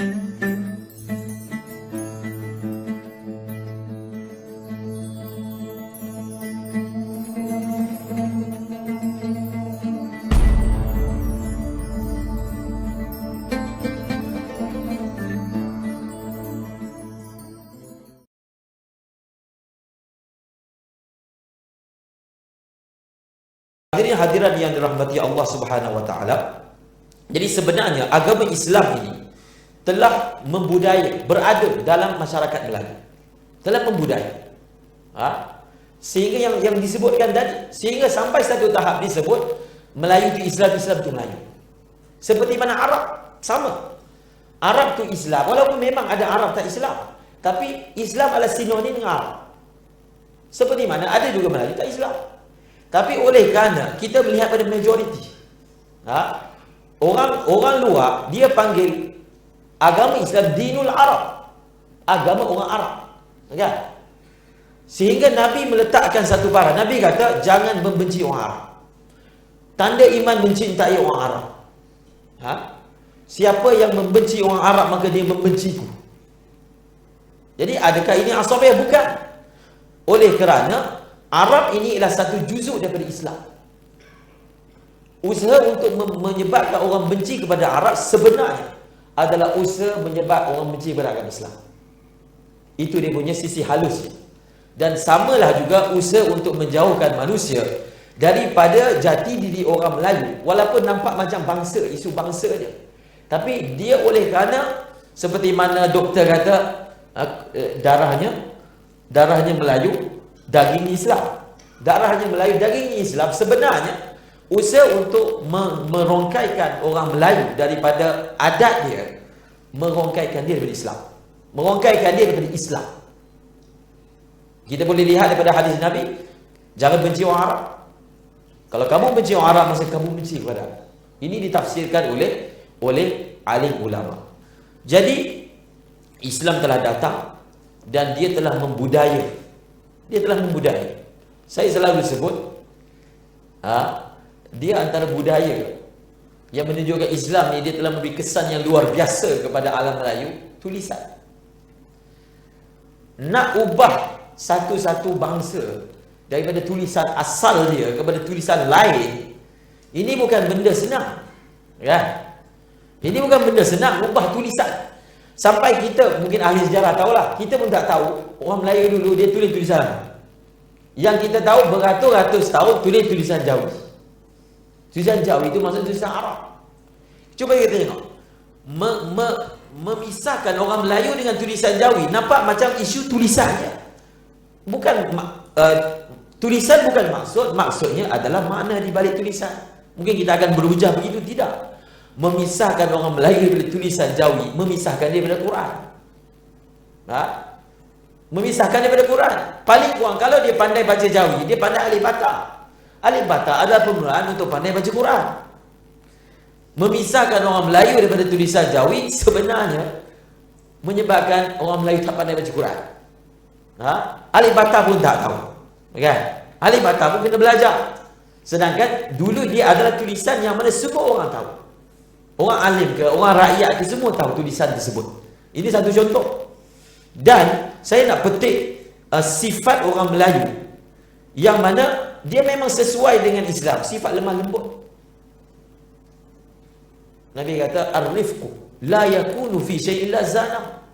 Hadirin hadirat yang dirahmati Allah Subhanahu wa taala. Jadi sebenarnya agama Islam ini telah membudaya, berada dalam masyarakat Melayu. Telah membudaya. Sehingga yang disebutkan tadi, sehingga sampai satu tahap disebut Melayu itu Islam, Islam itu Melayu. Seperti mana Arab, sama. Arab itu Islam, walaupun memang ada Arab tak Islam, tapi Islam adalah sinonim dengan Arab. Seperti mana ada juga Melayu tak Islam. Tapi oleh kerana kita melihat pada majoriti, orang luar dia panggil agama Islam dinul Arab, agama orang Arab, kan? Sehingga Nabi meletakkan satu barang. Nabi kata jangan membenci orang Arab. Tanda iman mencintai orang Arab. Siapa yang membenci orang Arab maka dia membenciku. Jadi adakah ini asabiah? Bukan. Oleh kerana Arab ini ialah satu juzuk daripada Islam. Usaha untuk menyebabkan orang benci kepada Arab sebenarnya adalah usaha menyebabkan orang benci kepada agama Islam. Itu dia punya sisi halus. Dan samalah juga usaha untuk menjauhkan manusia daripada jati diri orang Melayu. Walaupun nampak macam bangsa, isu bangsa dia, tapi dia oleh kerana seperti mana doktor kata, darahnya Melayu, daging Islam. Darahnya Melayu, daging Islam. Sebenarnya usaha untuk merongkaikan orang Melayu daripada adat dia, merongkaikan dia daripada Islam, merongkaikan dia daripada Islam. Kita boleh lihat daripada hadis Nabi, jangan benci orang Arab. Kalau kamu benci orang Arab, maka kamu benci kepada Arab. Ini ditafsirkan oleh alim ulama. Jadi Islam telah datang dan dia telah membudaya. Dia telah membudaya. Saya selalu sebut, dia antara budaya yang menunjukkan Islam ni dia telah memberi kesan yang luar biasa kepada alam Melayu, tulisan. Nak ubah satu-satu bangsa daripada tulisan asal dia kepada tulisan lain, ini bukan benda senang, kan? Ini bukan benda senang, ubah tulisan. Sampai kita, mungkin ahli sejarah tahulah, kita pun tak tahu orang Melayu dulu dia tulis tulisan. Yang kita tahu beratus-ratus tahun tulis tulisan Jawi. Tulisan Jawi itu maksud tulisan Arab. Cuba kita tengok, memisahkan orang Melayu dengan tulisan Jawi, nampak macam isu tulisannya. Bukan tulisan bukan maksudnya adalah makna di balik tulisan. Mungkin kita akan berhujah begitu, tidak. Memisahkan orang Melayu dari tulisan Jawi, memisahkan dia daripada Quran. Memisahkan daripada Quran. Paling kurang kalau dia pandai baca Jawi, dia pandai alif bata. Alif bata adalah permulaan untuk pandai baca Quran. Memisahkan orang Melayu daripada tulisan Jawi sebenarnya menyebabkan orang Melayu tak pandai baca Quran. Alif bata pun tak tahu, kan? Alif bata pun kena belajar. Sedangkan dulu dia adalah tulisan yang mana semua orang tahu. Orang alim ke, orang rakyat ke, semua tahu tulisan tersebut. Ini satu contoh. Dan saya nak petik sifat orang Melayu yang mana dia memang sesuai dengan Islam, sifat lemah lembut. Nabi kata ar-rifqu la yakunu fi syai'in la zana.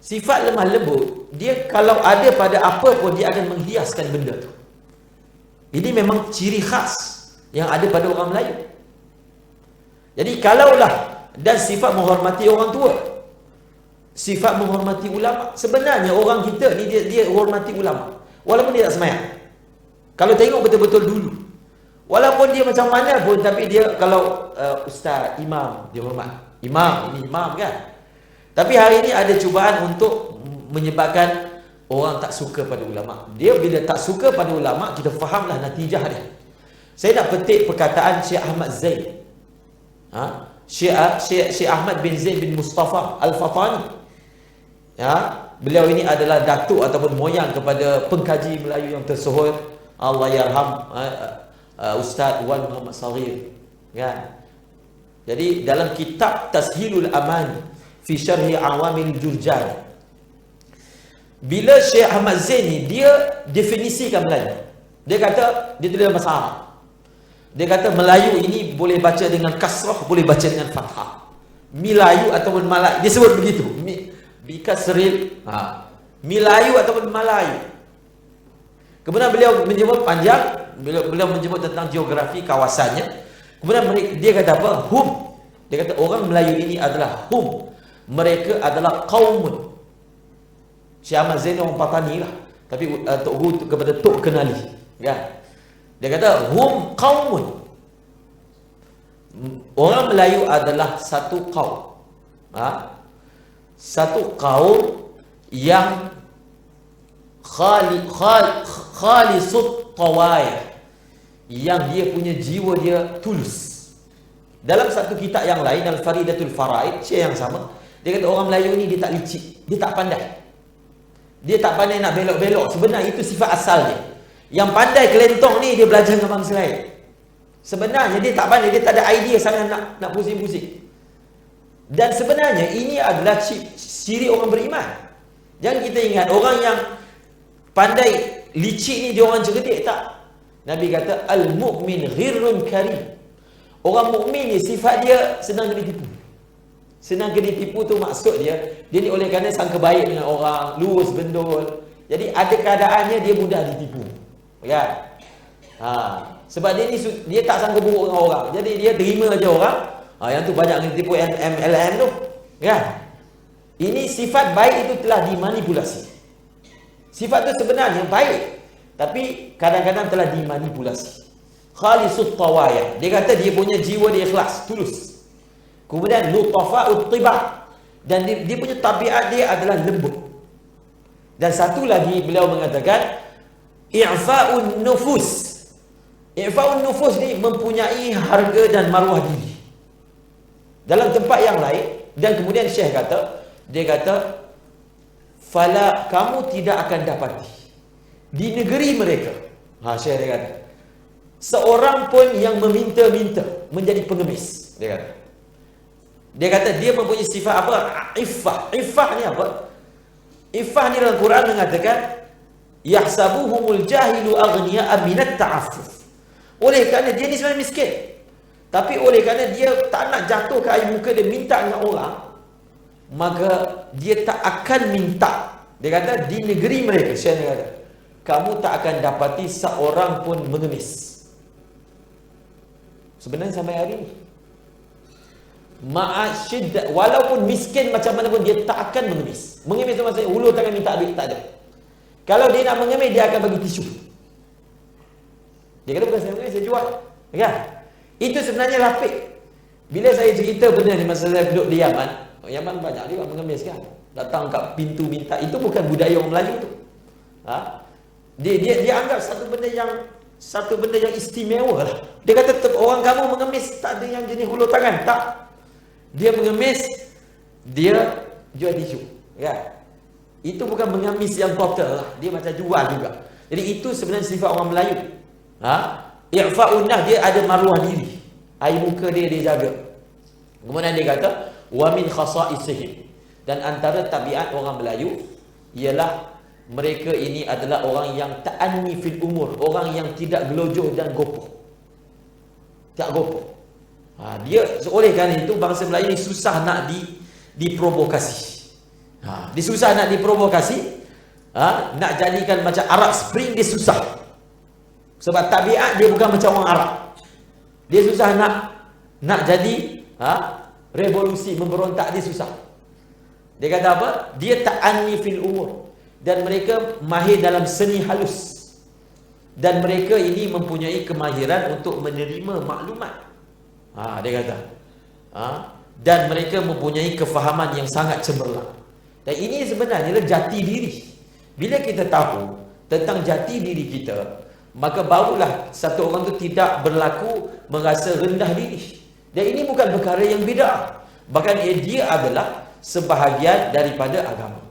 Sifat lemah lembut, dia kalau ada pada apa pun dia akan menghiaskan benda tu. Ini memang ciri khas yang ada pada orang Melayu. Jadi kalaulah, dan sifat menghormati orang tua, sifat menghormati ulama. Sebenarnya orang kita ni dia hormati ulama walaupun dia tak semayang. Kalau tengok betul-betul dulu, walaupun dia macam mana pun, tapi dia kalau ustaz, imam, dia hormat. Imam, ini imam kan. Tapi hari ini ada cubaan untuk menyebabkan orang tak suka pada ulama. Dia bila tak suka pada ulama, kita fahamlah natijah dia. Saya nak petik perkataan Syekh Ahmad Zaid, Syekh Ahmad bin Zaid bin Mustafa Al-Fatani. Beliau ini adalah datuk ataupun moyang kepada pengkaji Melayu yang tersohor, Allah yarham, Ustaz Wan Muhammad Saghir, kan? Jadi dalam kitab Tashilul Aman fi syarhi Awamil Jurjani. Bila Syekh Ahmad Zain ni, dia definisikan Melayu. Dia kata, dia tulis dalam bahasa Arab. Dia kata Melayu ini boleh baca dengan kasrah, boleh baca dengan fathah. Melayu ataupun Malayu. Dia sebut begitu. Bikasril. Melayu ataupun Malayu. Kemudian beliau menyebut panjang, beliau menyebut tentang geografi kawasannya. Kemudian dia kata apa? Hum. Dia kata orang Melayu ini adalah hum. Mereka adalah qaumun. Syekh Ahmad Zain orang Patani lah. Tapi Tok Guru kepada Tok Kenali. Kan? Dia kata hum qaumun. Orang Melayu adalah satu kaum. Satu kaum yang khalisut tawayah, yang dia punya jiwa dia tulus. Dalam satu kitab yang lain, Al-Faridatul Faraid, Syekh yang sama, dia kata orang Melayu ni dia tak licik, dia tak pandai. Dia tak pandai nak belok-belok. Sebenarnya itu sifat asal dia. Yang pandai kelentong ni dia belajar dengan bangsa lain. Sebenarnya dia tak pandai, dia tak ada idea sangat nak pusing-pusing. Dan sebenarnya ini adalah ciri orang beriman. Jangan kita ingat orang yang pandai licik ni dia orang cerdik, tak. Nabi kata al-mu'min ghirrun karim. Orang mukmin ni sifat dia senang kena tipu. Senang kena tipu tu maksud dia ni oleh kerana sangka baik dengan orang, lurus bendul. Jadi ada keadaannya dia mudah ditipu. Kan? Sebab dia tak sangka buruk dengan orang. Jadi dia terima aja orang. Yang tu banyak kena tipu MLM tu. Kan? Ini sifat baik itu telah dimanipulasi. Sifat itu sebenarnya baik, tapi kadang-kadang telah dimanipulasi. Khalisut tawayah. Dia kata dia punya jiwa dia ikhlas, tulus. Kemudian lutafa'ut tiba'. Dan dia punya tabiat dia adalah lembut. Dan satu lagi beliau mengatakan i'fa'un nufus. I'fa'un nufus ni mempunyai harga dan maruah diri. Dalam tempat yang lain, dan kemudian Syekh kata, dia kata fala, kamu tidak akan dapati di negeri mereka. Syekh dia kata seorang pun yang meminta-minta menjadi pengemis. Dia kata dia mempunyai sifat apa? Iffah. Iffah ni apa? Iffah ni dalam Quran mengatakan yahsabuhumul jahilu aghniya'a minat ta'affuf. Oleh kerana dia ni sebenarnya miskin, tapi oleh kerana dia tak nak jatuh ke air muka dia minta dengan orang, maka dia tak akan minta. Dia kata di negeri mereka, Syekh kata, kamu tak akan dapati seorang pun mengemis. Sebenarnya sampai hari ini ma'asyid, walaupun miskin macam mana pun dia tak akan mengemis. Mengemis itu maksudnya hulur tangan minta duit, tak ada. Kalau dia nak mengemis, dia akan bagi tisu. Dia kata bukan saya mengemis, saya jual. Kan? Itu sebenarnya lapik. Bila saya cerita benda ni masa saya duduk di Yaman, Yaman banyak juga mengemis kan. Datang kat pintu minta, itu bukan budaya orang Melayu tu. Dia anggap satu benda yang istimewa lah. Dia kata orang kamu mengemis tak ada yang jenis hulur tangan, tak. Dia mengemis, dia jual tisu. Ya. Itu bukan mengemis yang total lah. Dia macam jual juga. Jadi itu sebenarnya sifat orang Melayu. I'fa'unnah, dia ada maruah diri. Air muka dia jaga. Kemudian dia kata wa min khasa'isihim, dan antara tabiat orang Melayu ialah mereka ini adalah orang yang ta'anni fil umur, orang yang tidak gelojoh dan gopoh. Tak gopoh. Dia oleh kerana itu bangsa Melayu ni susah nak diprovokasi. Dia susah nak diprovokasi. Nak jadikan macam Arab Spring dia susah. Sebab tabiat dia bukan macam orang Arab. Dia susah nak jadi revolusi, memberontak, dia susah. Dia kata apa? Dia ta'anni fil umur, dan mereka mahir dalam seni halus, dan mereka ini mempunyai kemahiran untuk menerima maklumat. Dia kata dan mereka mempunyai kefahaman yang sangat cemerlang. Dan ini sebenarnya adalah jati diri. Bila kita tahu tentang jati diri kita, maka barulah satu orang tu tidak berlaku merasa rendah diri. Dan ini bukan perkara yang bid'ah, bahkan dia adalah sebahagian daripada agama.